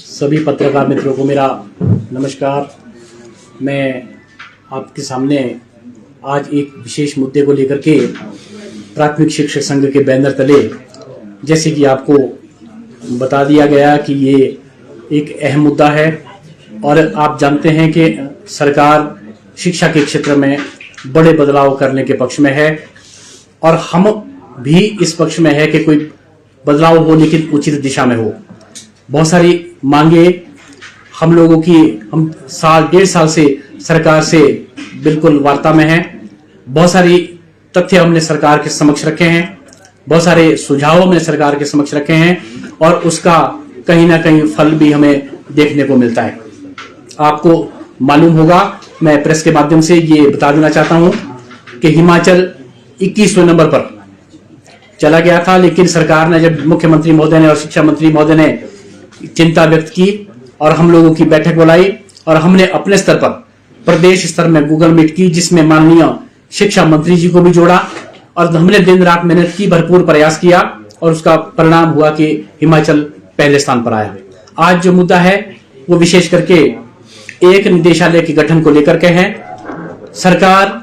सभी पत्रकार मित्रों को मेरा नमस्कार। मैं आपके सामने आज एक विशेष मुद्दे को लेकर के प्राथमिक शिक्षक संघ के बैनर तले, जैसे कि आपको बता दिया गया कि ये एक अहम मुद्दा है और आप जानते हैं कि सरकार शिक्षा के क्षेत्र में बड़े बदलाव करने के पक्ष में है और हम भी इस पक्ष में है कि कोई बदलाव हो लेकिन उचित दिशा में हो। बहुत सारी मांगे हम लोगों की, हम डेढ़ साल से सरकार से बिल्कुल वार्ता में हैं। बहुत सारी तथ्य हमने सरकार के समक्ष रखे हैं, बहुत सारे सुझाव हमने सरकार के समक्ष रखे हैं और उसका कहीं ना कहीं फल भी हमें देखने को मिलता है। आपको मालूम होगा, मैं प्रेस के माध्यम से ये बता देना चाहता हूं कि हिमाचल 21वें नंबर पर चला गया था, लेकिन सरकार ने, जब मुख्यमंत्री महोदय ने और शिक्षा मंत्री महोदय ने चिंता व्यक्त की और हम लोगों की बैठक बुलाई और हमने अपने स्तर पर प्रदेश स्तर में गूगल मीट की, जिसमें माननीय शिक्षा मंत्री जी को भी जोड़ा और हमने दिन रात मेहनत की, भरपूर प्रयास किया और उसका परिणाम हुआ कि हिमाचल पहले स्थान पर आया। आज जो मुद्दा है वो विशेष करके एक निदेशालय के गठन को लेकर के है। सरकार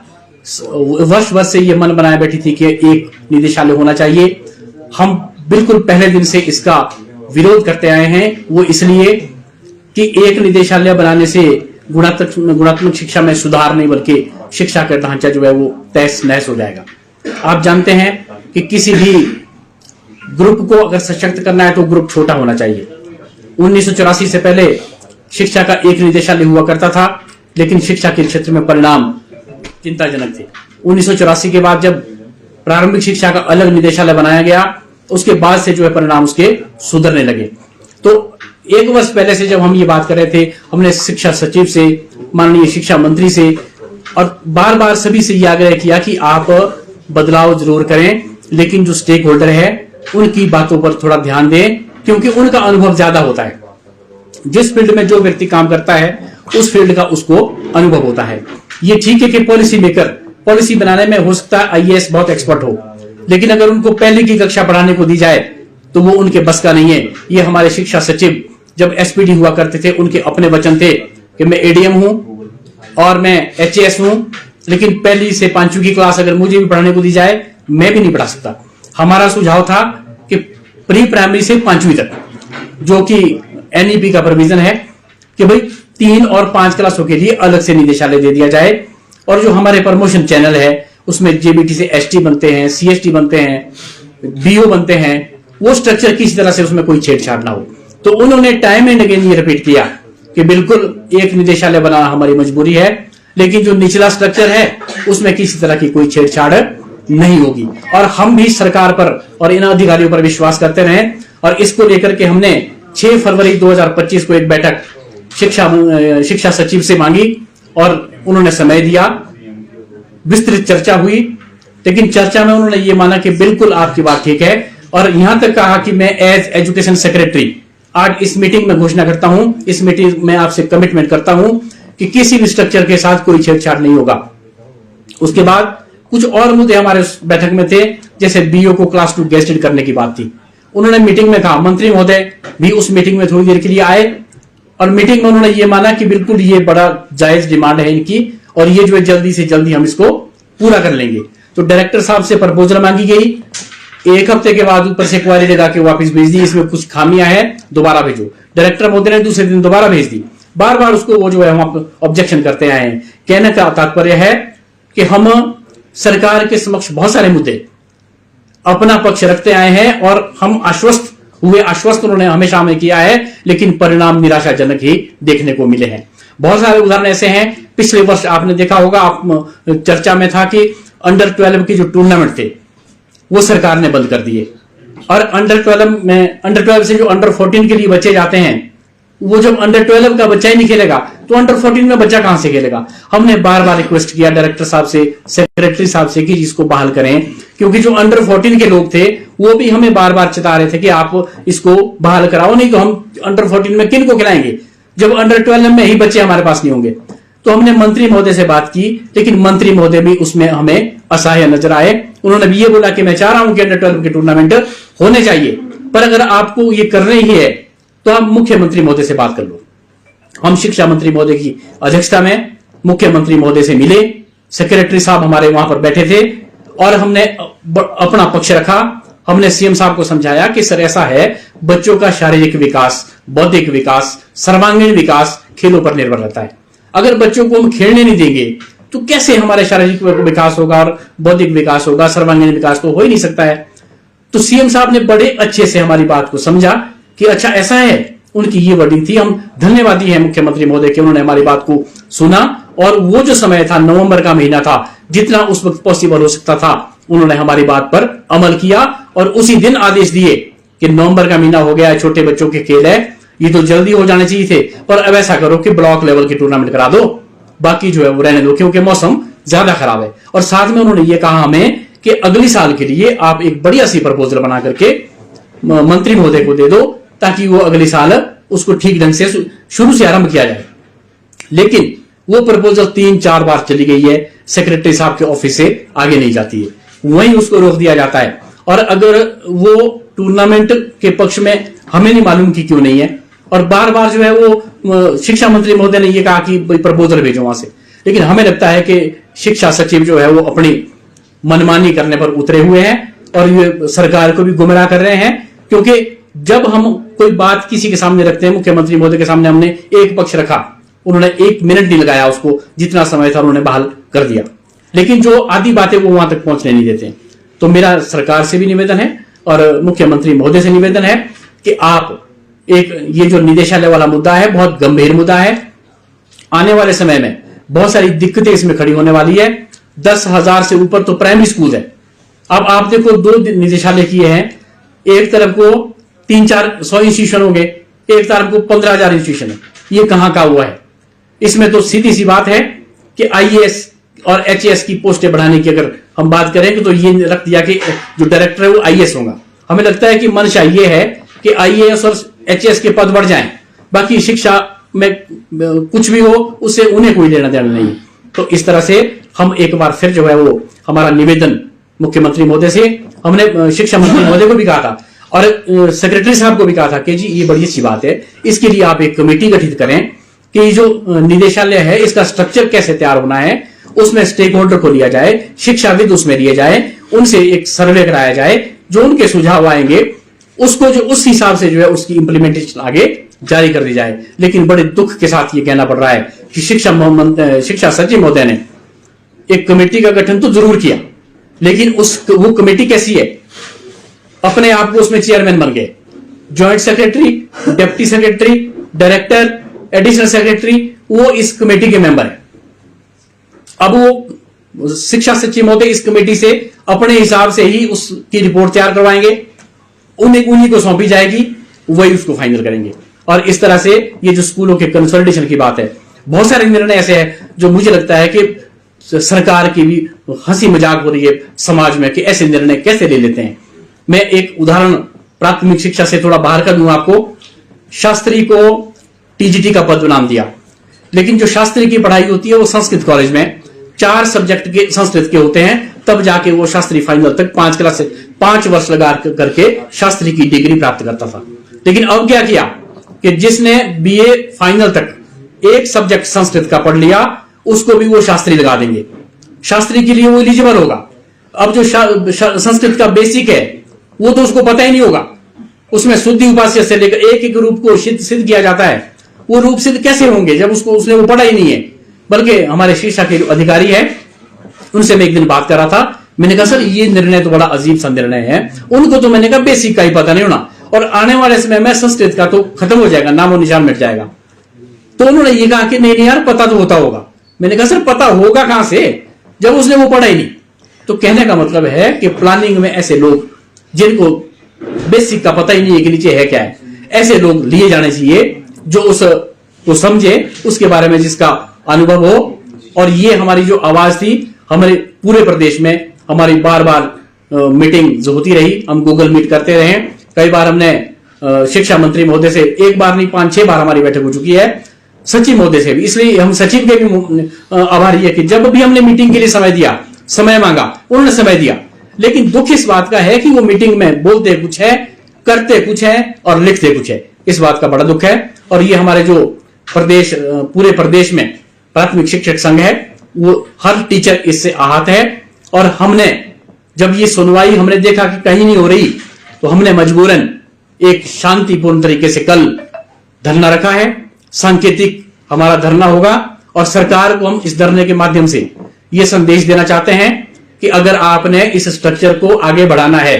वर्ष से ये मन बनाए बैठी थी कि एक निदेशालय होना चाहिए। हम बिल्कुल पहले दिन से इसका विरोध करते आए हैं, वो इसलिए कि एक निदेशालय बनाने से गुणात्मक शिक्षा में सुधार नहीं बल्कि शिक्षा का ढांचा जो है वो तहस नहस हो जाएगा। आप जानते हैं कि किसी भी ग्रुप को अगर सशक्त करना है तो ग्रुप छोटा होना चाहिए। 1984 से पहले शिक्षा का एक निदेशालय हुआ करता था, लेकिन शिक्षा के क्षेत्र में परिणाम चिंताजनक थे। 1984 के बाद जब प्रारंभिक शिक्षा का अलग निदेशालय बनाया गया, उसके बाद से जो है परिणाम उसके सुधरने लगे। तो एक वर्ष पहले से जब हम ये बात कर रहे थे, हमने शिक्षा सचिव से, माननीय शिक्षा मंत्री से और बार बार सभी से ये आग्रह किया कि आप बदलाव जरूर करें, लेकिन जो स्टेक होल्डर है उनकी बातों पर थोड़ा ध्यान दें, क्योंकि उनका अनुभव ज्यादा होता है। जिस फील्ड में जो व्यक्ति काम करता है उस फील्ड का उसको अनुभव होता है। ये ठीक है कि पॉलिसी मेकर पॉलिसी बनाने में हो सकता है आईएएस बहुत एक्सपर्ट हो, लेकिन अगर उनको पहले की कक्षा पढ़ाने को दी जाए तो वो उनके बस का नहीं है। ये हमारे शिक्षा सचिव जब एसपीडी हुआ करते थे, उनके अपने वचन थे कि मैं एडीएम हूं और मैं एचएएस हूं, लेकिन पहली से पांचवी की क्लास अगर मुझे भी पढ़ाने को दी जाए मैं भी नहीं पढ़ा सकता। हमारा सुझाव था कि प्री प्राइमरी से पांचवी तक, जो कि एनईपी का प्रोविजन है कि भाई 3 और 5 क्लासों के लिए अलग से निदेशालय दे दिया जाए और जो हमारे प्रमोशन चैनल है उसमें जेबीटी से एसटी बनते हैं, सीएसटी बनते हैं, बीओ बनते हैं, वो स्ट्रक्चर किसी तरह से उसमें कोई छेड़छाड़ ना हो। तो उन्होंने टाइम एंड अगेन ये रिपीट किया कि बिल्कुल एक निदेशालय बनाना हमारी मजबूरी है, लेकिन जो निचला स्ट्रक्चर है उसमें किसी तरह की कोई छेड़छाड़ नहीं होगी। और हम भी सरकार पर और इन अधिकारियों पर विश्वास करते रहे और इसको लेकर के हमने 6 फरवरी 2025 को एक बैठक शिक्षा सचिव से मांगी और उन्होंने समय दिया। विस्तृत चर्चा हुई, लेकिन चर्चा में उन्होंने ये माना कि बिल्कुल आपकी बात ठीक है और यहां तक कहा कि मैं एज एजुकेशन सेक्रेटरी आज इस मीटिंग में घोषणा करता हूं, इस मीटिंग में आपसे कमिटमेंट करता हूं कि किसी भी स्ट्रक्चर के साथ कोई छेड़छाड़ नहीं होगा। उसके बाद कुछ और मुद्दे हमारे उस बैठक में थे, जैसे बीओ को क्लास 2 गेस्टेड करने की बात थी। उन्होंने मीटिंग में कहा, मंत्री महोदय भी उस मीटिंग में थोड़ी देर के लिए आए और मीटिंग में उन्होंने ये माना कि बिल्कुल ये बड़ा जायज डिमांड है इनकी और ये जो है जल्दी से जल्दी हम इसको पूरा कर लेंगे। तो डायरेक्टर साहब से प्रपोजल मांगी गई, 1 हफ्ते के बाद ऊपर से क्वारी लगा के वापस भेज दी, इसमें कुछ खामियां हैं, दोबारा भेजो। डायरेक्टर महोदय ने दूसरे दिन दोबारा भेज दी। बार बार उसको वो जो है हम ऑब्जेक्शन करते आए हैं। कहने का तात्पर्य है कि हम सरकार के समक्ष बहुत सारे मुद्दे अपना पक्ष रखते आए हैं और हम आश्वस्त उन्होंने हमेशा हमें किया है, लेकिन परिणाम निराशाजनक ही देखने को मिले हैं। बहुत सारे उदाहरण ऐसे हैं। पिछले वर्ष आपने देखा होगा, आप चर्चा में था कि अंडर 12 के जो टूर्नामेंट थे वो सरकार ने बंद कर दिए और अंडर 12 से जो अंडर 14 के लिए बच्चे जाते हैं, वो जब अंडर 12 का बच्चा ही नहीं खेलेगा तो अंडर 14 में बच्चा कहां से खेलेगा। हमने बार बार रिक्वेस्ट किया डायरेक्टर साहब से, सेक्रेटरी साहब से कि इसको बहाल करें, क्योंकि जो अंडर 14 के लोग थे वो भी हमें बार बार चेता रहे थे कि आप इसको बहाल कराओ, नहीं तो हम अंडर 14 में किन को खिलाएंगे जब अंडर 12 में ही बच्चे हमारे पास नहीं होंगे। तो हमने मंत्री महोदय से बात की, लेकिन मंत्री महोदय भी उसमें हमें असहाय नजर आए। उन्होंने भी ये बोला कि मैं चाह रहा हूं कि अंडर 12 के टूर्नामेंट होने चाहिए, पर अगर आपको ये करने ही है तो आप मुख्यमंत्री महोदय से बात कर लो। हम शिक्षा मंत्री महोदय की अध्यक्षता में मुख्यमंत्री महोदय से मिले, सेक्रेटरी साहब हमारे वहां पर बैठे थे और हमने अपना पक्ष रखा। हमने सीएम साहब को समझाया कि सर ऐसा है, बच्चों का शारीरिक विकास, बौद्धिक विकास, सर्वांगीण विकास खेलों पर निर्भर रहता है। अगर बच्चों को हम खेलने नहीं देंगे तो कैसे हमारा शारीरिक विकास होगा और बौद्धिक विकास होगा, सर्वांगीण विकास तो हो ही नहीं सकता है। तो सीएम साहब ने बड़े अच्छे से हमारी बात को समझा कि अच्छा ऐसा है, उनकी ये वर्डिंग थी। हम धन्यवादी हैं मुख्यमंत्री महोदय के, उन्होंने हमारी बात को सुना और वो जो समय था, नवंबर का महीना था, जितना उस वक्त पॉसिबल हो सकता था उन्होंने हमारी बात पर अमल किया और उसी दिन आदेश दिए कि नवंबर का महीना हो गया है, छोटे बच्चों के खेल है, ये तो जल्दी हो जाने चाहिए थे, पर अब ऐसा करो कि ब्लॉक लेवल की टूर्नामेंट करा दो, बाकी जो है वो रहने दो क्योंकि मौसम ज्यादा खराब है। और साथ में उन्होंने ये कहा हमें कि अगली साल के लिए आप एक बढ़िया सी प्रपोजल बना करके मंत्री महोदय को दे दो ताकि वो अगले साल उसको ठीक ढंग से शुरू से आरंभ किया जाए। लेकिन वो प्रपोजल 3-4 बार चली गई है, सेक्रेटरी साहब के ऑफिस से आगे नहीं जाती है, वहीं उसको रोक दिया जाता है। और अगर वो टूर्नामेंट के पक्ष में हमें नहीं मालूम कि क्यों नहीं है, और बार बार जो है वो शिक्षा मंत्री महोदय ने ये कहा कि प्रपोजल भेजो वहां से, लेकिन हमें लगता है कि शिक्षा सचिव जो है वो अपनी मनमानी करने पर उतरे हुए हैं और ये सरकार को भी गुमराह कर रहे हैं। क्योंकि जब हम कोई बात किसी के सामने रखते हैं, मुख्यमंत्री महोदय के सामने हमने एक पक्ष रखा, उन्होंने 1 मिनट नहीं लगाया, उसको जितना समय था उन्होंने बहाल कर दिया, लेकिन जो आधी बातें वो वहां तक पहुंचने नहीं देते। तो मेरा सरकार से भी निवेदन है और मुख्यमंत्री महोदय से निवेदन है कि आप ये जो निदेशालय वाला मुद्दा है बहुत गंभीर मुद्दा है। आने वाले समय में बहुत सारी दिक्कतें इसमें खड़ी होने वाली है। 10,000 से ऊपर तो प्राइमरी स्कूल है। अब आप देखो 2 निदेशालय किए हैं, एक तरफ को 300-400 इंस्टीट्यूशन हो गए, एक तरफ को 15,000 इंस्टीट्यूशन है। ये कहां का हुआ है? इसमें तो सीधी सी बात है कि आईएएस और एचएएस की पोस्टें बढ़ाने की अगर हम बात करेंगे तो ये रख दिया कि जो डायरेक्टर है वो आईएएस होगा। हमें लगता है कि मंशा ये है कि आईएएस और एचएएस के पद बढ़ जाएं, बाकी शिक्षा में कुछ भी हो उससे उन्हें कोई लेना देना नहीं। तो इस तरह से हम एक बार फिर जो है वो हमारा निवेदन मुख्यमंत्री महोदय से, हमने शिक्षा मंत्री महोदय को भी कहा था और सेक्रेटरी साहब को भी कहा था कि जी ये बड़ी अच्छी बात है, इसके लिए आप एक कमेटी गठित करें कि जो निदेशालय है इसका स्ट्रक्चर कैसे तैयार होना है, उसमें स्टेक होल्डर को लिया जाए, शिक्षाविद उसमें लिए जाए, उनसे एक सर्वे कराया जाए, जो उनके सुझाव आएंगे उसको जो उस हिसाब से जो है उसकी इंप्लीमेंटेशन आगे जारी कर दी जाए। लेकिन बड़े दुख के साथ ये कहना पड़ रहा है कि शिक्षा सचिव महोदय ने एक कमेटी का गठन तो जरूर किया, लेकिन वो कमेटी कैसी है? अपने आप को उसमें चेयरमैन बन गए, joint secretary, deputy secretary, director, additional secretary, वो इस कमेटी के मेंबर है। अब वो शिक्षा सचिव महोदय इस कमेटी से अपने हिसाब से ही उसकी रिपोर्ट तैयार करवाएंगे, उन्हीं को सौंपी जाएगी, वही उसको फाइनल करेंगे। और इस तरह से ये जो स्कूलों के कंसोलिडेशन की बात है, बहुत सारे निर्णय ऐसे हैं जो मुझे लगता है कि सरकार की भी हंसी मजाक हो रही है समाज में कि ऐसे निर्णय कैसे ले लेते हैं। मैं एक उदाहरण प्राथमिक शिक्षा से थोड़ा बाहर कर दूं आपको। शास्त्री को टीजीटी का पद नाम दिया, लेकिन जो शास्त्री की पढ़ाई होती है वो संस्कृत कॉलेज में 4 सब्जेक्ट के संस्कृत के होते हैं, तब जाके वो शास्त्री फाइनल तक 5 वर्ष लगा करके शास्त्री की डिग्री प्राप्त करता था। लेकिन अब क्या किया कि जिसने बीए फाइनल तक एक सब्जेक्ट संस्कृत का पढ़ लिया उसको भी वो शास्त्री लगा देंगे, शास्त्री के लिए वो एलिजिबल होगा। अब जो संस्कृत का बेसिक है वो तो उसको पता ही नहीं होगा, उसमें शुद्धि उपास्य से लेकर एक एक रूप को सिद्ध किया जाता है। वो रूप सिद्ध कैसे होंगे जब उसने वो पढ़ा ही नहीं है। बल्कि हमारे शिक्षा के जो अधिकारी है उनसे मैं एक दिन बात कर रहा था, मैंने कहा सर ये निर्णय तो बड़ा अजीब सा निर्णय है, उनको तो मैंने कहा बेसिक का ही पता नहीं होना और आने वाले समय में संस्कृत का तो खत्म हो जाएगा, नामो निशान मिट जाएगा। तो उन्होंने ये कहा कि नहीं यार पता तो होता होगा। मैंने कहा सर पता होगा कहां से जब उसने वो पढ़ा ही नहीं। तो कहने का मतलब है कि प्लानिंग में ऐसे लोग जिनको बेसिक का पता ही नहीं है कि नीचे है क्या है, ऐसे लोग लिए जाने चाहिए जो उसको समझे, उसके बारे में जिसका अनुभव हो। और ये हमारी जो आवाज थी हमारे पूरे प्रदेश में, हमारी बार बार मीटिंग जो होती रही, हम गूगल मीट करते रहे, कई बार हमने शिक्षा मंत्री महोदय से, एक बार नहीं 5-6 बार हमारी बैठक हो चुकी है, सचिव महोदय से भी। इसलिए हम सचिव के भी आभारी है कि जब भी हमने मीटिंग के लिए समय दिया, समय मांगा, उन्होंने समय दिया। लेकिन दुख इस बात का है कि वो मीटिंग में बोलते कुछ है, करते कुछ है और लिखते कुछ है। इस बात का बड़ा दुख है। और ये हमारे जो प्रदेश, पूरे प्रदेश में प्राथमिक शिक्षक संघ है, वो हर टीचर इससे आहत है। और हमने जब ये सुनवाई हमने देखा कि कहीं नहीं हो रही, तो हमने मजबूरन एक शांतिपूर्ण तरीके से कल धरना रखा है। सांकेतिक हमारा धरना होगा और सरकार को हम इस धरने के माध्यम से ये संदेश देना चाहते हैं कि अगर आपने इस स्ट्रक्चर को आगे बढ़ाना है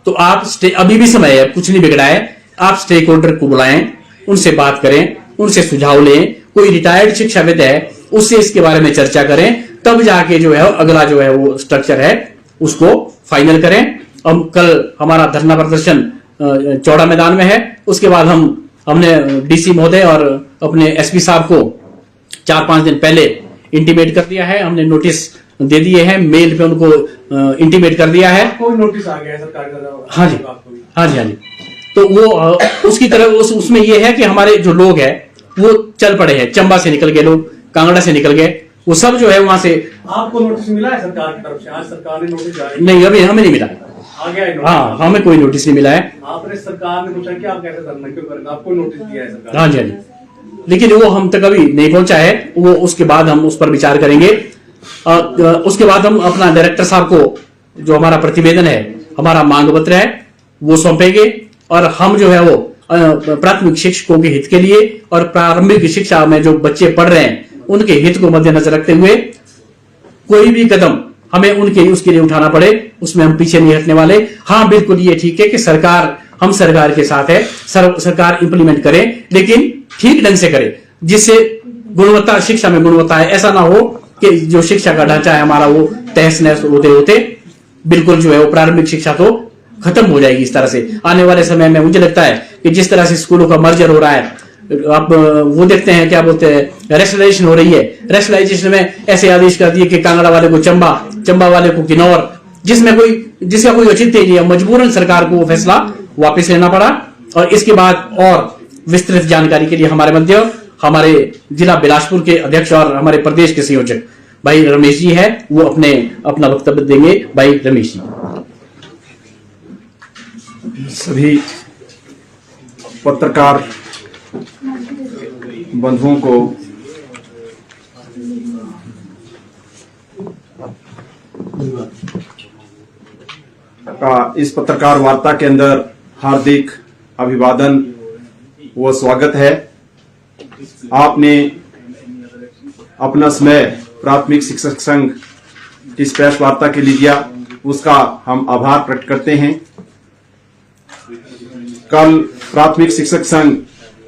तो आप अभी भी समय है, कुछ नहीं बिगड़ा है, आप स्टेक होल्डर को बुलाएं, उनसे बात करें, उनसे सुझाव लें। कोई रिटायर्ड शिक्षाविद है उससे इसके बारे में चर्चा करें, तब जाके जो है अगला जो है वो स्ट्रक्चर है उसको फाइनल करें। अब कल हमारा धरना प्रदर्शन चौड़ा मैदान में है। उसके बाद हमने डीसी महोदय और अपने एसपी साहब को 4-5 दिन पहले इंटीमेट कर दिया है, हमने नोटिस दे दिए हैं, मेल पे उनको इंटीमेट कर दिया है। कोई नोटिस आ गया है सरकार का? हाँ जी, हाँ जी, हाँ जी। तो वो उसकी तरफ उसमें ये है कि हमारे जो लोग हैं वो चल पड़े हैं, चंबा से निकल गए लोग, कांगड़ा से निकल गए, वो सब जो है वहां से। आपको नोटिस मिला है सरकार की तरफ से? आज सरकार ने नोटिस जारी नहीं, अभी हमें नहीं मिला है। आ गया है? हाँ, हमें कोई नोटिस नहीं मिला है। आपने सरकार ने पूछा कि आप कैसे धरना क्यों करेंगे? आपको नोटिस दिया है सरकार? हाँ जी, हाँ जी, लेकिन वो हम तक अभी नहीं पहुंचा है। वो उसके बाद हम उस पर विचार करेंगे। उसके बाद हम अपना डायरेक्टर साहब को जो हमारा प्रतिवेदन है, हमारा मांग पत्र है, वो सौंपेंगे। और हम जो है वो प्राथमिक शिक्षकों के हित के लिए और प्रारंभिक शिक्षा में जो बच्चे पढ़ रहे हैं उनके हित को मद्देनजर रखते हुए कोई भी कदम हमें उसके लिए उठाना पड़े, उसमें हम पीछे नहीं हटने वाले। हाँ, बिल्कुल ये ठीक है कि हम सरकार के साथ है, सरकार इंप्लीमेंट करे, लेकिन ठीक ढंग से करे, जिससे गुणवत्ता, शिक्षा में गुणवत्ता है। ऐसा ना हो कि जो शिक्षा का ढांचा है हमारा वो तहस नहस होते होते बिल्कुल जो है वो प्रारंभिक शिक्षा तो खत्म हो जाएगी। इस तरह से आने वाले समय में मुझे लगता है कि जिस तरह से स्कूलों का मर्जर हो रहा है, आप वो देखते हैं, क्या बोलते हैं, रेशनलाइजेशन हो रही है। रेशनलाइजेशन में ऐसे आदेश कर दिए कि कांगड़ा वाले को चंबा वाले को किन्नौर, जिसका कोई औचित्य नहीं है। मजबूरन सरकार को वो फैसला वापस लेना पड़ा। और इसके बाद और विस्तृत जानकारी के लिए हमारे जिला बिलासपुर के अध्यक्ष और हमारे प्रदेश के संयोजक भाई रमेश जी है, वो अपना वक्तव्य देंगे। भाई रमेश जी। सभी पत्रकार बंधुओं को इस पत्रकार वार्ता के अंदर हार्दिक अभिवादन व स्वागत है। आपने अपना समय प्राथमिक शिक्षक संघ की इस प्रेस वार्ता के लिए दिया, उसका हम आभार प्रकट करते हैं। कल प्राथमिक शिक्षक संघ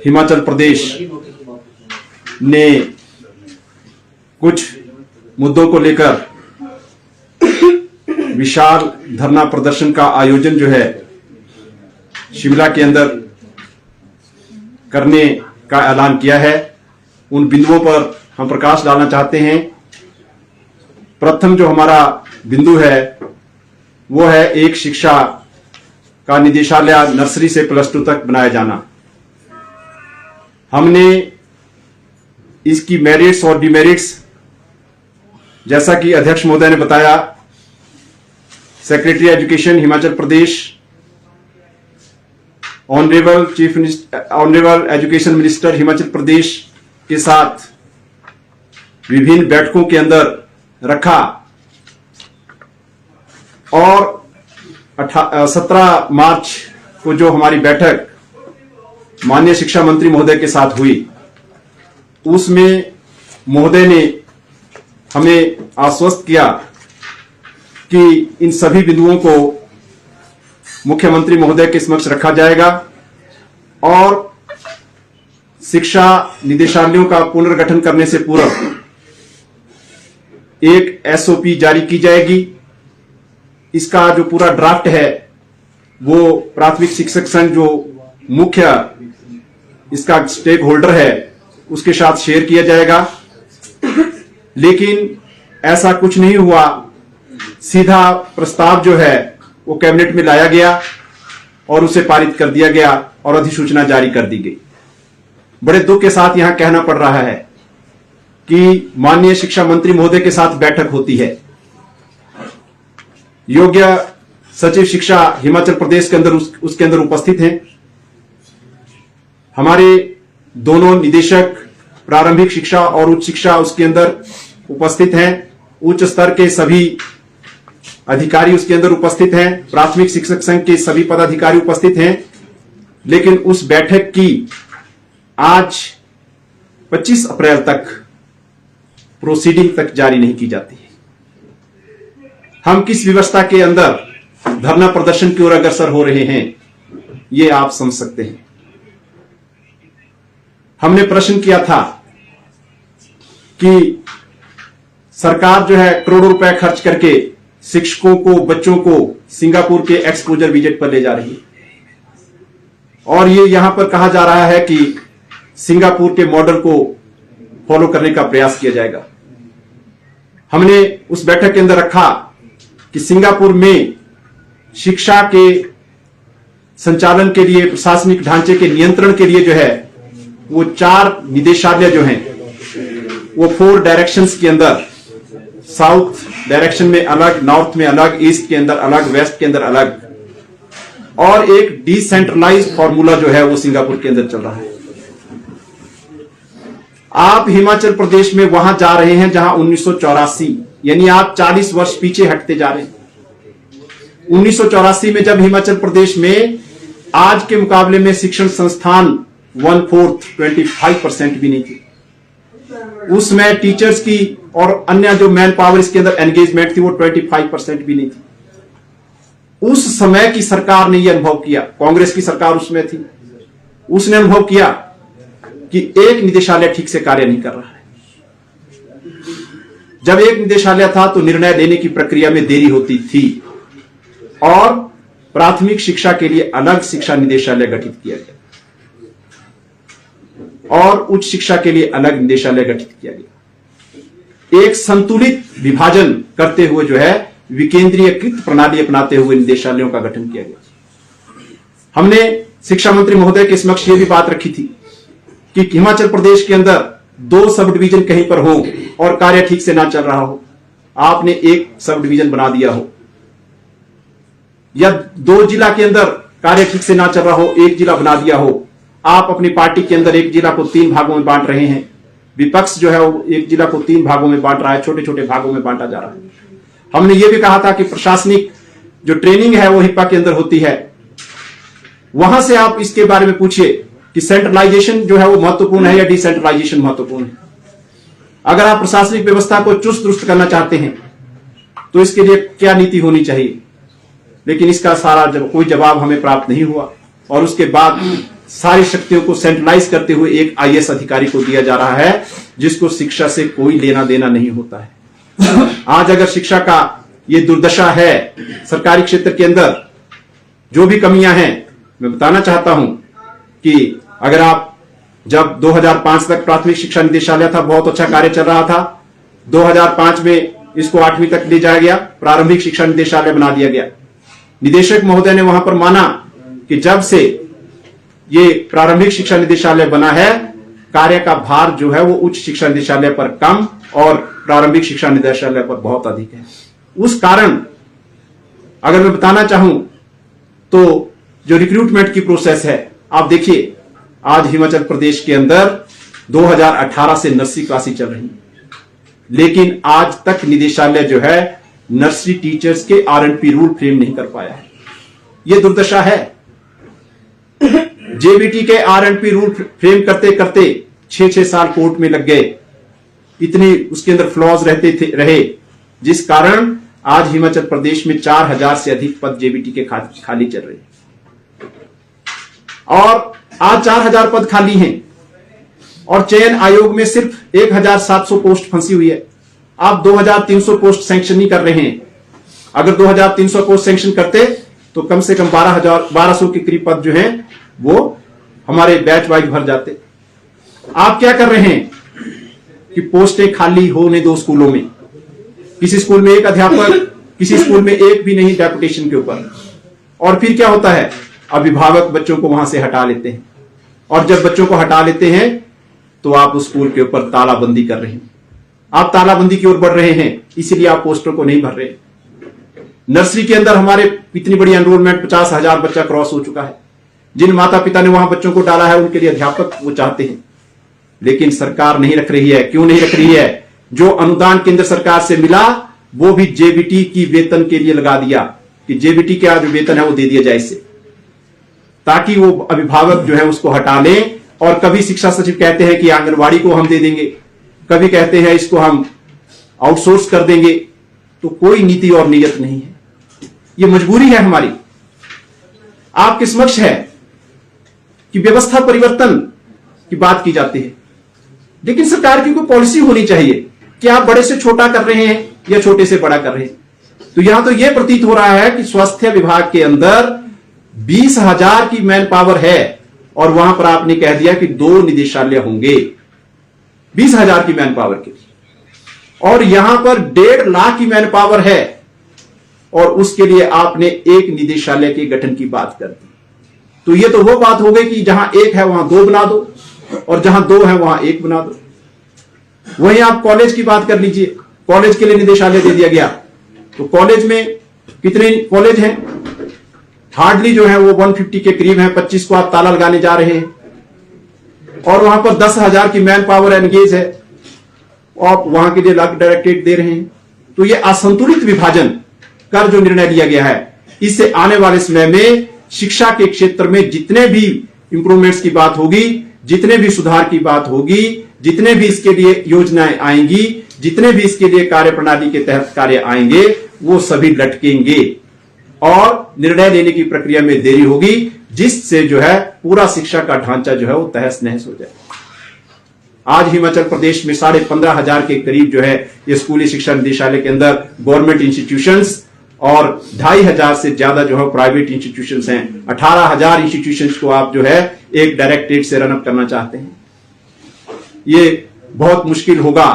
हिमाचल प्रदेश ने कुछ मुद्दों को लेकर विशाल धरना प्रदर्शन का आयोजन जो है शिमला के अंदर करने का ऐलान किया है। उन बिंदुओं पर हम प्रकाश डालना चाहते हैं। प्रथम जो हमारा बिंदु है वो है एक शिक्षा का निदेशालय नर्सरी से +2 तक बनाया जाना। हमने इसकी मेरिट्स और डिमेरिट्स, जैसा कि अध्यक्ष महोदय ने बताया, secretary education Himachal Pradesh, honourable education minister Himachal Pradesh के साथ विभिन्न बैठकों के अंदर रखा और 17 मार्च को जो हमारी बैठक माननीय शिक्षा मंत्री महोदय के साथ हुई, उसमें महोदय ने हमें आश्वस्त किया कि इन सभी बिंदुओं को मुख्यमंत्री महोदय के समक्ष रखा जाएगा और शिक्षा निदेशालयों का पुनर्गठन करने से पूर्व एक एसओपी जारी की जाएगी। इसका जो पूरा ड्राफ्ट है वो प्राथमिक शिक्षक संघ जो मुख्य इसका स्टेक होल्डर है उसके साथ शेयर किया जाएगा। लेकिन ऐसा कुछ नहीं हुआ, सीधा प्रस्ताव जो है वो कैबिनेट में लाया गया और उसे पारित कर दिया गया और अधिसूचना जारी कर दी गई। बड़े दुख के साथ यहां कहना पड़ रहा है कि माननीय शिक्षा मंत्री महोदय के साथ बैठक होती है, योग्य सचिव शिक्षा हिमाचल प्रदेश के अंदर उसके अंदर उपस्थित हैं, हमारे दोनों निदेशक प्रारंभिक शिक्षा और उच्च शिक्षा उसके अंदर उपस्थित हैं, उच्च स्तर के सभी अधिकारी उसके अंदर उपस्थित हैं, प्राथमिक शिक्षक संघ के सभी पदाधिकारी उपस्थित हैं। लेकिन उस बैठक की आज 25 अप्रैल तक प्रोसीडिंग तक जारी नहीं की जाती है। हम किस व्यवस्था के अंदर धरना प्रदर्शन की ओर अग्रसर हो रहे हैं, ये आप समझ सकते हैं। हमने प्रश्न किया था कि सरकार जो है करोड़ों रुपए खर्च करके शिक्षकों को, बच्चों को सिंगापुर के एक्सपोजर विजिट पर ले जा रही है, और ये यहां पर कहा जा रहा है कि सिंगापुर के मॉडल को फॉलो करने का प्रयास किया जाएगा। हमने उस बैठक के अंदर रखा कि सिंगापुर में शिक्षा के संचालन के लिए, प्रशासनिक ढांचे के नियंत्रण के लिए जो है वो 4 निदेशालय जो हैं वो 4 डायरेक्शंस के अंदर, साउथ डायरेक्शन में अलग, नॉर्थ में अलग, ईस्ट के अंदर अलग, वेस्ट के अंदर अलग, और एक डिसेंट्रलाइज्ड फॉर्मूला जो है वो सिंगापुर के अंदर चल रहा है। आप हिमाचल प्रदेश में वहां जा रहे हैं जहां 1984, यानी आप 40 वर्ष पीछे हटते जा रहे हैं। 1984 में जब हिमाचल प्रदेश में आज के मुकाबले में शिक्षण संस्थान 1/4 25% भी नहीं थी। उसमें टीचर्स की और अन्य जो मैन पावर इसके अंदर एंगेजमेंट थी वो 25% भी नहीं थी। उस समय की सरकार ने यह अनुभव किया, कांग्रेस की सरकार उसमें थी, उसने अनुभव किया कि एक निदेशालय ठीक से कार्य नहीं कर रहा है। जब एक निदेशालय था तो निर्णय लेने की प्रक्रिया में देरी होती थी, और प्राथमिक शिक्षा के लिए अलग शिक्षा निदेशालय गठित किया गया और उच्च शिक्षा के लिए अलग निदेशालय गठित किया गया। एक संतुलित विभाजन करते हुए जो है विकेंद्रीयकृत प्रणाली अपनाते हुए निदेशालयों का गठन किया गया। हमने शिक्षा मंत्री महोदय के समक्ष ये भी बात रखी थी कि हिमाचल प्रदेश के अंदर 2 सब डिवीजन कहीं पर हो और कार्य ठीक से ना चल रहा हो, आपने एक सब डिवीजन बना दिया हो, या 2 जिला के अंदर कार्य ठीक से ना चल रहा हो, एक जिला बना दिया हो। आप अपनी पार्टी के अंदर एक जिला को 3 भागों में बांट रहे हैं, विपक्ष जो है वो एक जिला को 3 भागों में बांट रहा है, छोटे छोटे भागों में बांटा जा रहा है। हमने ये भी कहा था कि प्रशासनिक जो ट्रेनिंग है वो हिप्पा के अंदर होती है, वहां से आप इसके बारे में पूछिए कि सेंट्रलाइजेशन जो है वो महत्वपूर्ण है या डिसेंट्रलाइजेशन महत्वपूर्ण है। अगर आप प्रशासनिक व्यवस्था को चुस्त दुरुस्त करना चाहते हैं तो इसके लिए क्या नीति होनी चाहिए, लेकिन इसका सारा कोई जवाब हमें प्राप्त नहीं हुआ। और उसके बाद सारी शक्तियों को सेंट्रलाइज करते हुए एक IAS अधिकारी को दिया जा रहा है जिसको शिक्षा से कोई लेना देना नहीं होता है। आज अगर शिक्षा का ये दुर्दशा है, सरकारी क्षेत्र के अंदर जो भी कमियां हैं, मैं बताना चाहता हूं कि अगर आप जब 2005 तक प्राथमिक शिक्षा निदेशालय था, बहुत अच्छा कार्य चल रहा था। 2005 में इसको 8वीं तक ले जाया गया, प्रारंभिक शिक्षा निदेशालय बना दिया गया। निदेशक महोदय ने वहां पर माना कि जब से ये प्रारंभिक शिक्षा निदेशालय बना है, कार्य का भार जो है वो उच्च शिक्षा निदेशालय पर कम और प्रारंभिक शिक्षा निदेशालय पर बहुत अधिक है। उस कारण अगर मैं बताना चाहूं तो जो रिक्रूटमेंट की प्रोसेस है, आप देखिए आज हिमाचल प्रदेश के अंदर 2018 से नर्सरी क्लासें चल रही हैं, लेकिन आज तक निदेशालय जो है नर्सरी टीचर्स के RNP रूल फ्रेम नहीं कर पाया है। यह दुर्दशा है। JBT के RNP रूल फ्रेम करते करते 6-6 साल कोर्ट में लग गए, इतने उसके अंदर फ्लॉज रहे, जिस कारण आज हिमाचल प्रदेश में 4000 से अधिक पद JBT के खाली चल रहे हैं। और आज 4000 पद खाली हैं और चयन आयोग में सिर्फ 1700 पोस्ट फंसी हुई है। आप 2300 पोस्ट सैंक्शन नहीं कर रहे हैं। अगर 2300 पोस्ट सैंक्शन करते तो कम से कम 1200 के करीब पद जो हैं वो हमारे बैच वाइज भर जाते। आप क्या कर रहे हैं कि पोस्टें खाली होने दो स्कूलों में, किसी स्कूल में एक अध्यापक, किसी स्कूल में एक भी नहीं डेपुटेशन के ऊपर। और फिर क्या होता है, अभिभावक बच्चों को वहां से हटा लेते हैं, और जब बच्चों को हटा लेते हैं तो आप उस स्कूल के ऊपर तालाबंदी कर रहे हैं। आप तालाबंदी की ओर बढ़ रहे हैं, इसीलिए आप पोस्टों को नहीं भर रहे। नर्सरी के अंदर हमारे इतनी बड़ी एनरोलमेंट 50,000 बच्चा क्रॉस हो चुका है, जिन माता पिता ने वहां बच्चों को डाला है उनके लिए अध्यापक वो चाहते हैं, लेकिन सरकार नहीं रख रही है। क्यों नहीं रख रही है? जो अनुदान केंद्र सरकार से मिला वो भी जेबीटी की वेतन के लिए लगा दिया कि जेबीटी का जो वेतन है वो दे दिया जाए इससे, ताकि वो अभिभावक जो है उसको हटा लें। और कभी शिक्षा सचिव कहते हैं कि आंगनवाड़ी को हम दे देंगे, कभी कहते हैं इसको हम आउटसोर्स कर देंगे। तो कोई नीति और नीयत नहीं है, ये मजबूरी है हमारी। आपके समक्ष है कि व्यवस्था परिवर्तन की बात की जाती है, लेकिन सरकार की कोई पॉलिसी होनी चाहिए कि आप बड़े से छोटा कर रहे हैं या छोटे से बड़ा कर रहे हैं। तो यहां तो यह प्रतीत हो रहा है कि स्वास्थ्य विभाग के अंदर 20,000 की मैन पावर है और वहां पर आपने कह दिया कि 2 निदेशालय होंगे 20,000 की मैन पावर के लिए, और यहां पर 1.5 लाख की मैन पावर है और उसके लिए आपने एक निदेशालय के गठन की बात कर दी। तो यह तो वो बात हो गई कि जहां 1 है वहां 2 बना दो और जहां 2 है वहां 1 बना दो। वहीं आप कॉलेज की बात कर लीजिए, कॉलेज के लिए निदेशालय दे दिया गया। तो कॉलेज में कितने कॉलेज हैं? हार्डली जो है वो 150 के करीब है। 25 को आप ताला लगाने जा रहे हैं और वहां पर 10,000 की मैन पावर एंगेज है, आप वहां के लिए अलग डायरेक्टरेट दे रहे हैं। तो ये असंतुलित विभाजन कर जो निर्णय लिया गया है, इससे आने वाले समय में शिक्षा के क्षेत्र में जितने भी इंप्रूवमेंट्स की बात होगी, जितने भी सुधार की बात होगी, जितने भी इसके लिए योजनाएं आएंगी, जितने भी इसके लिए कार्य प्रणाली के तहत कार्य आएंगे, वो सभी लटकेंगे और निर्णय लेने की प्रक्रिया में देरी होगी, जिससे जो है पूरा शिक्षा का ढांचा जो है वो तहस नहस हो जाए। आज हिमाचल प्रदेश में 15,500 के करीब जो है ये स्कूली शिक्षा निदेशालय के अंदर गवर्नमेंट इंस्टीट्यूशंस और 2,500 से ज्यादा जो है प्राइवेट इंस्टीट्यूशंस हैं। 18,000 इंस्टीट्यूशंस को आप जो है एक डायरेक्टरेट से रनअप करना चाहते हैं। ये बहुत मुश्किल होगा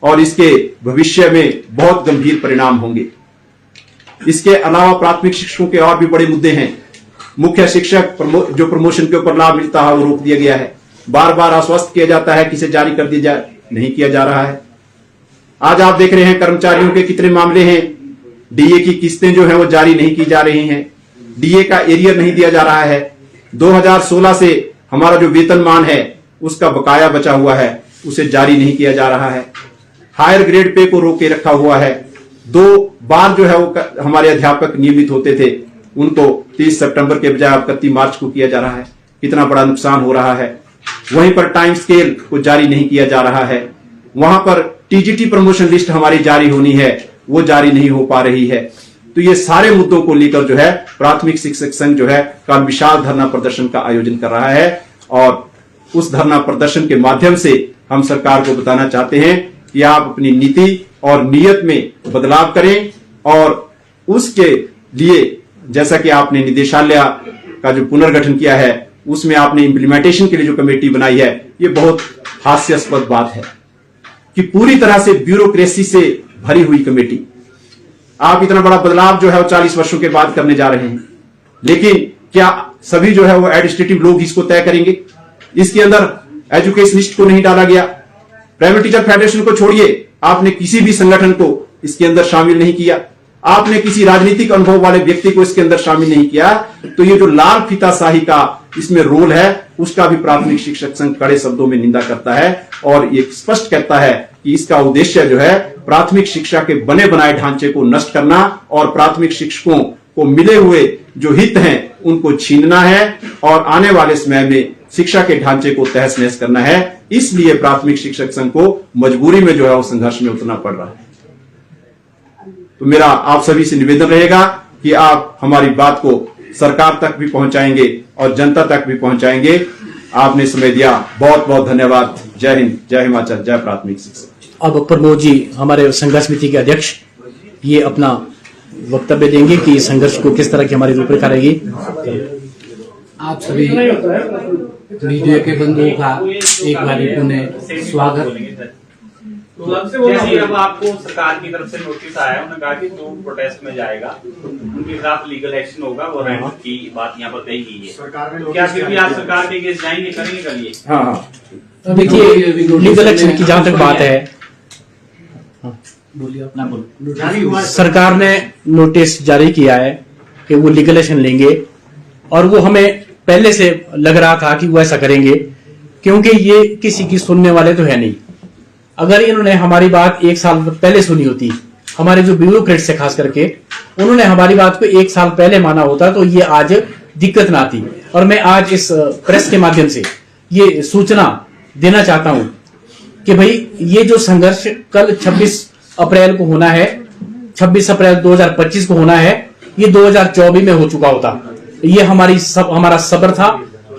और इसके भविष्य में बहुत गंभीर परिणाम होंगे। इसके अलावा प्राथमिक शिक्षकों के और भी बड़े मुद्दे हैं। मुख्य शिक्षक जो प्रमोशन के ऊपर लाभ मिलता है वो रोक दिया गया है। बार बार आश्वस्त किया जाता है कि इसे जारी कर दिया जाए, नहीं किया जा रहा है। आज आप देख रहे हैं कर्मचारियों के कितने मामले हैं, डीए की किस्तें जो है वो जारी नहीं की जा रही हैं, डीए का एरियर नहीं दिया जा रहा है। 2016 से हमारा जो वेतनमान है उसका बकाया बचा हुआ है, उसे जारी नहीं किया जा रहा है। हायर ग्रेड पे को रोके रखा हुआ है। 2 बार जो है वो हमारे अध्यापक नियमित होते थे, उनको 30 सितंबर के बजाय अब 31 मार्च को किया जा रहा है। कितना बड़ा नुकसान हो रहा है। वहीं पर टाइम स्केल को जारी नहीं किया जा रहा है। वहां पर टीजीटी प्रमोशन लिस्ट हमारी जारी होनी है, वो जारी नहीं हो पा रही है। तो ये सारे मुद्दों को लेकर जो है प्राथमिक शिक्षक संघ जो है कल विशाल धरना प्रदर्शन का आयोजन कर रहा है और उस धरना प्रदर्शन के माध्यम से हम सरकार को बताना चाहते हैं कि आप अपनी नीति और नीयत में बदलाव करें और उसके लिए जैसा कि आपने निदेशालय का जो पुनर्गठन किया है उसमें आपने इंप्लीमेंटेशन के लिए जो कमेटी बनाई है, ये बहुत हास्यास्पद बात है कि पूरी तरह से ब्यूरोक्रेसी से भरी हुई कमेटी। आप इतना बड़ा बदलाव जो है वो 40 वर्षों के बाद करने जा रहे हैं, लेकिन क्या सभी जो है वो एडमिनिस्ट्रेटिव लोग इसको तय करेंगे? इसके अंदर एजुकेशनिस्ट को नहीं डाला गया, प्राइवेट टीचर फेडरेशन को छोड़िए, आपने किसी भी संगठन को इसके अंदर शामिल नहीं किया, आपने किसी राजनीतिक अनुभव वाले व्यक्ति को इसके अंदर शामिल नहीं किया। तो ये जो लाल फीताशाही का इसमें रोल है उसका भी प्राथमिक शिक्षक संघ कड़े शब्दों में निंदा करता है और ये स्पष्ट कहता है कि इसका उद्देश्य जो है प्राथमिक शिक्षा के बने बनाए ढांचे को नष्ट करना और प्राथमिक शिक्षकों को मिले हुए जो हित हैं उनको छीनना है और आने वाले समय में शिक्षा के ढांचे को तहस नहस करना है। इसलिए प्राथमिक शिक्षक संघ को मजबूरी में जो है वो संघर्ष में उतरना पड़ रहा है। तो मेरा आप सभी से निवेदन रहेगा कि आप हमारी बात को सरकार तक भी पहुंचाएंगे और जनता तक भी पहुंचाएंगे। आपने समय दिया, बहुत बहुत धन्यवाद। जय हिंद, जय हिमाचल, जय प्राथमिक शिक्षक। अब प्रमोद जी हमारे संघर्ष समिति के अध्यक्ष ये अपना वक्तव्य देंगे कि संघर्ष को किस तरह की हमारी रूपरेखा रहेगी। आप सभी मीडिया के बंधुओं का एक बार पुनः स्वागत। जैसे अब आपको सरकार की तरफ से नोटिस आया है, उन्होंने कहा कि जो प्रोटेस्ट में जाएगा उनके खिलाफ लीगल एक्शन होगा, वो रैंक की बात यहाँ पर कही गई है। तो क्या फिर भी आप सरकार के केस जाएंगे, करेंगे करिए? हाँ, देखिए लीगल एक्शन की जहां तक बात है, बोलिए अपना बोलो। सरकार ने नोटिस जारी किया है कि वो लीगल एक्शन लेंगे और वो हमें पहले से लग रहा था कि वो ऐसा करेंगे, क्योंकि ये किसी की सुनने वाले तो है नहीं। अगर इन्होंने हमारी बात 1 साल पहले सुनी होती, हमारे जो ब्यूरोक्रेट्स है खास करके, उन्होंने हमारी बात को 1 साल पहले माना होता तो ये आज दिक्कत ना आती। और मैं आज इस प्रेस के माध्यम से ये सूचना देना चाहता हूं कि भाई ये जो संघर्ष कल 26 अप्रैल को होना है, 26 अप्रैल 2025 को होना है, ये 2024 में हो चुका होता। ये हमारा सब्र था,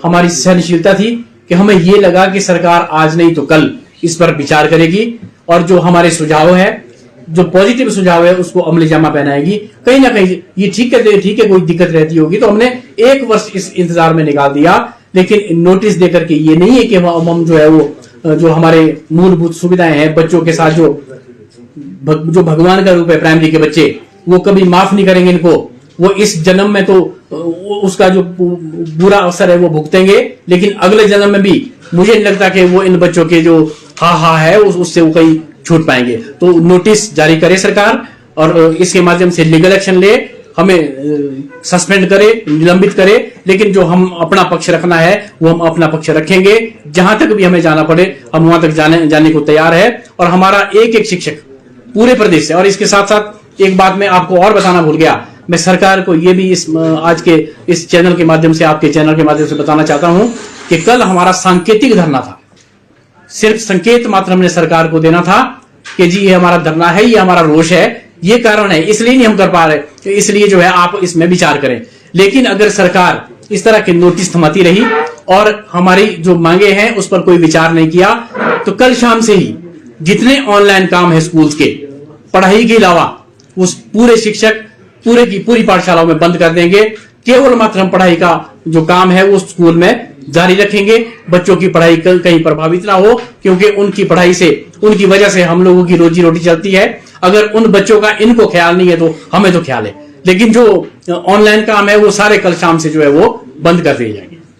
हमारी सहनशीलता थी कि हमें ये लगा कि सरकार आज नहीं तो कल इस पर विचार करेगी और जो हमारे सुझाव है, जो पॉजिटिव सुझाव है, उसको अमली जामा पहनाएगी। कहीं ना कहीं ये ठीक है कोई दिक्कत रहती होगी तो हमने 1 वर्ष इस इंतजार में निकाल दिया, लेकिन नोटिस देकर के ये नहीं है कि हम जो है वो जो हमारे मूलभूत सुविधाएं हैं बच्चों के साथ, जो भगवान का रूप है प्राइमरी के बच्चे, वो कभी माफ नहीं करेंगे इनको। वो इस जन्म में तो उसका जो बुरा अवसर है वो भुगतेंगे, लेकिन अगले जन्म में भी मुझे नहीं लगता कि वो इन बच्चों के जो हा है उससे वो कहीं छूट पाएंगे। तो नोटिस जारी करे सरकार और इसके माध्यम से लीगल एक्शन ले, हमें सस्पेंड करे, निलंबित करे, लेकिन जो हम अपना पक्ष रखना है वो हम अपना पक्ष रखेंगे। जहां तक भी हमें जाना पड़े हम वहां तक जाने को तैयार है। और हमारा एक शिक्षक पूरे प्रदेश से, और इसके साथ साथ एक बात मैं आपको और बताना भूल गया, मैं सरकार को ये भी आज के इस चैनल के माध्यम से, आपके चैनल के माध्यम से बताना चाहता हूं कि कल हमारा सांकेतिक धरना था। सिर्फ संकेत मात्र हमने सरकार को देना था कि जी ये हमारा धरना है, ये हमारा रोष है, ये कारण है, इसलिए नहीं हम कर पा रहे, इसलिए जो है आप इसमें विचार करें। लेकिन अगर सरकार इस तरह के नोटिस थमाती रही और हमारी जो मांगे हैं उस पर कोई विचार नहीं किया, तो कल शाम से ही जितने ऑनलाइन काम है स्कूल्स के, पढ़ाई के अलावा उस पूरे शिक्षक पूरी पाठशालाओं में बंद कर देंगे। केवल मात्र हम पढ़ाई का जो काम है वो स्कूल में जारी रखेंगे। बच्चों की पढ़ाई कहीं प्रभावित ना हो, क्योंकि उनकी पढ़ाई से, उनकी वजह से हम लोगों की रोजी रोटी चलती है। अगर उन बच्चों का इनको ख्याल नहीं है तो हमें तो ख्याल है, लेकिन जो ऑनलाइन काम है वो सारे कल शाम से जो है वो बंद कर दिए जाएंगे।